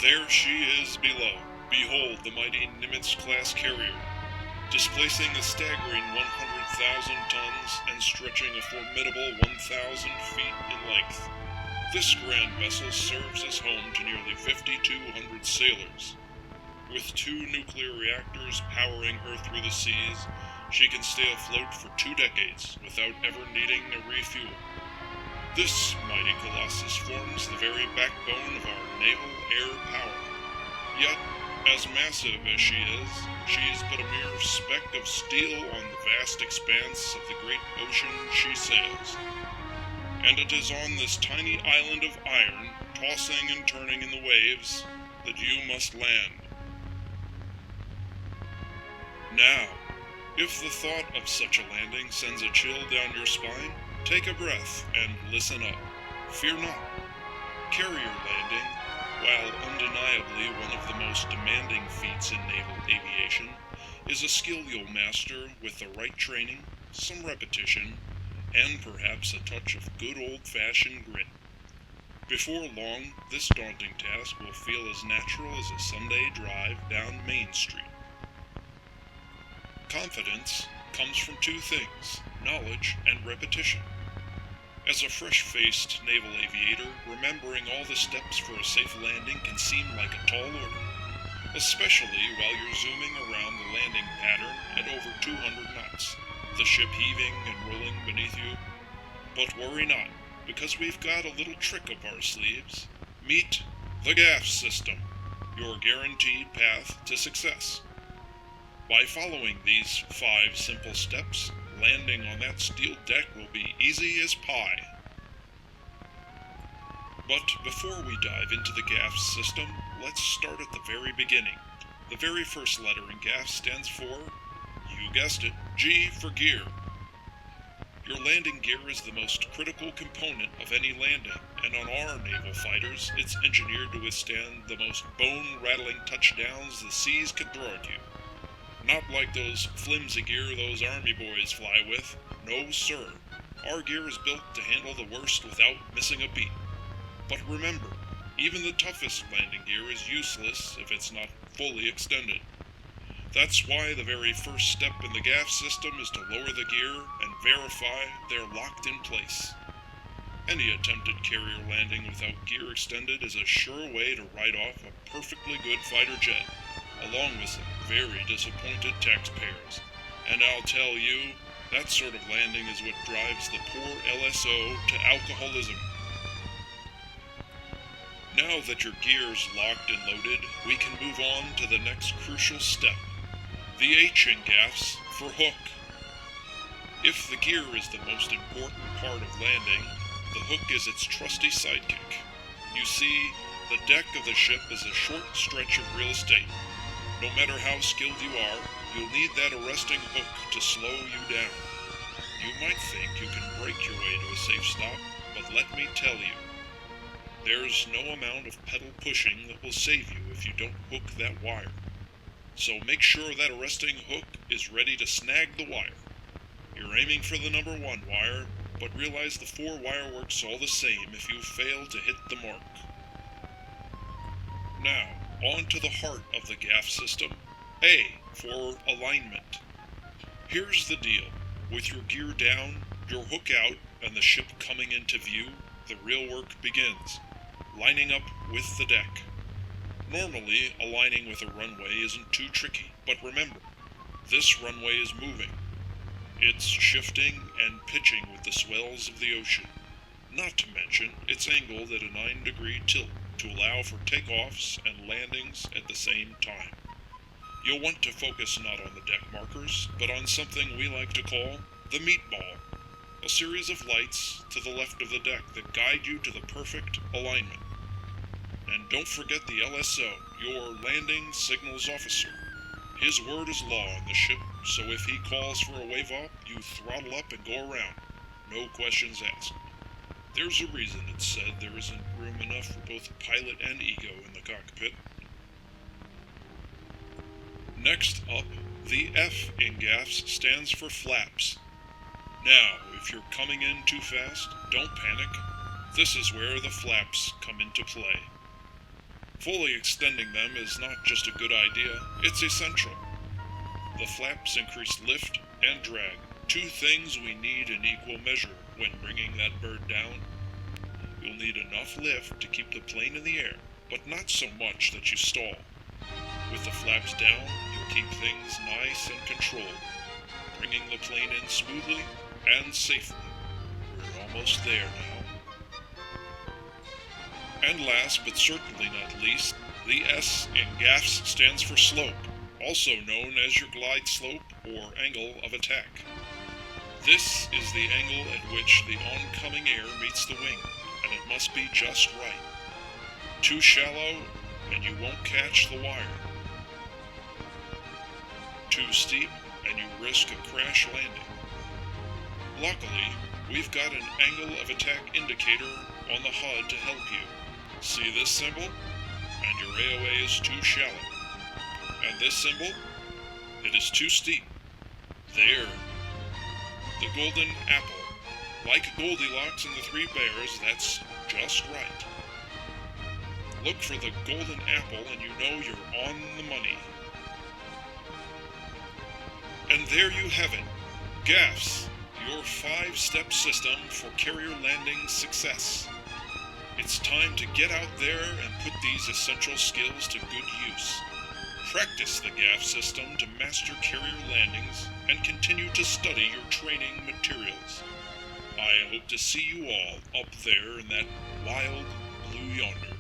There she is below. Behold the mighty Nimitz-class carrier, displacing a staggering 100,000 tons and stretching a formidable 1,000 feet in length. This grand vessel serves as home to nearly 5,200 sailors. With 2 nuclear reactors powering her through the seas, she can stay afloat for 2 decades without ever needing a refuel. This mighty colossus forms the very backbone of our naval air power. Yet, as massive as she is but a mere speck of steel on the vast expanse of the great ocean she sails. And it is on this tiny island of iron, tossing and turning in the waves, that you must land. Now, if the thought of such a landing sends a chill down your spine, take a breath and listen up. Fear not. Carrier landing, while undeniably one of the most demanding feats in naval aviation, is a skill you'll master with the right training, some repetition, and perhaps a touch of good old-fashioned grit. Before long, this daunting task will feel as natural as a Sunday drive down Main Street. Confidence comes from 2 things, knowledge and repetition. As a fresh-faced naval aviator, remembering all the steps for a safe landing can seem like a tall order, especially while you're zooming around the landing pattern at over 200 knots, the ship heaving and rolling beneath you. But worry not, because we've got a little trick up our sleeves. Meet the G.H.A.F.S system, your guaranteed path to success. By following these 5 simple steps, landing on that steel deck will be easy as pie. But before we dive into the G.H.A.F.S system, let's start at the very beginning. The very first letter in G.H.A.F.S stands for, you guessed it, G for gear. Your landing gear is the most critical component of any landing, and on our naval fighters, it's engineered to withstand the most bone-rattling touchdowns the seas could throw at you. Not like those flimsy gear those army boys fly with. No, sir. Our gear is built to handle the worst without missing a beat. But remember, even the toughest landing gear is useless if it's not fully extended. That's why the very first step in the G.H.A.F.S system is to lower the gear and verify they're locked in place. Any attempted carrier landing without gear extended is a sure way to write off a perfectly good fighter jet, along with some very disappointed taxpayers. And I'll tell you, that sort of landing is what drives the poor LSO to alcoholism. Now that your gear's locked and loaded, we can move on to the next crucial step, the H in G.H.A.F.S for hook. If the gear is the most important part of landing, the hook is its trusty sidekick. You see, the deck of the ship is a short stretch of real estate. No matter how skilled you are, you'll need that arresting hook to slow you down. You might think you can break your way to a safe stop, but let me tell you, there's no amount of pedal pushing that will save you if you don't hook that wire. So make sure that arresting hook is ready to snag the wire. You're aiming for the number 1 wire, but realize the 4 wire works all the same if you fail to hit the mark. Now, on to the heart of the G.H.A.F.S system, A for alignment. Here's the deal. With your gear down, your hook out, and the ship coming into view, the real work begins. Lining up with the deck. Normally, aligning with a runway isn't too tricky, but remember, this runway is moving. It's shifting and pitching with the swells of the ocean, not to mention its angled at a 9-degree tilt to allow for takeoffs and landings at the same time. You'll want to focus not on the deck markers, but on something we like to call the meatball, a series of lights to the left of the deck that guide you to the perfect alignment. And don't forget the LSO, your landing signals officer. His word is law on the ship, so if he calls for a wave up, you throttle up and go around. No questions asked. There's a reason it's said there isn't room enough for both pilot and ego in the cockpit. Next up, the F in G.H.A.F.S stands for flaps. Now, if you're coming in too fast, don't panic. This is where the flaps come into play. Fully extending them is not just a good idea, it's essential. The flaps increase lift and drag, two things we need in equal measure when bringing that bird down. You'll need enough lift to keep the plane in the air, but not so much that you stall. With the flaps down, you'll keep things nice and controlled, bringing the plane in smoothly and safely. We're almost there now. And last, but certainly not least, the S in GHAFS stands for slope, also known as your glide slope or angle of attack. This is the angle at which the oncoming air meets the wing, and it must be just right. Too shallow, and you won't catch the wire. Too steep, and you risk a crash landing. Luckily, we've got an angle of attack indicator on the HUD to help you. See this symbol? And your AOA is too shallow. And this symbol? It is too steep. There. The golden apple. Like Goldilocks and the Three Bears, that's just right. Look for the golden apple and you know you're on the money. And there you have it. GHAFS, your 5-step system for carrier landing success. It's time to get out there and put these essential skills to good use. Practice the GHAFS system to master carrier landings and continue to study your training materials. I hope to see you all up there in that wild blue yonder.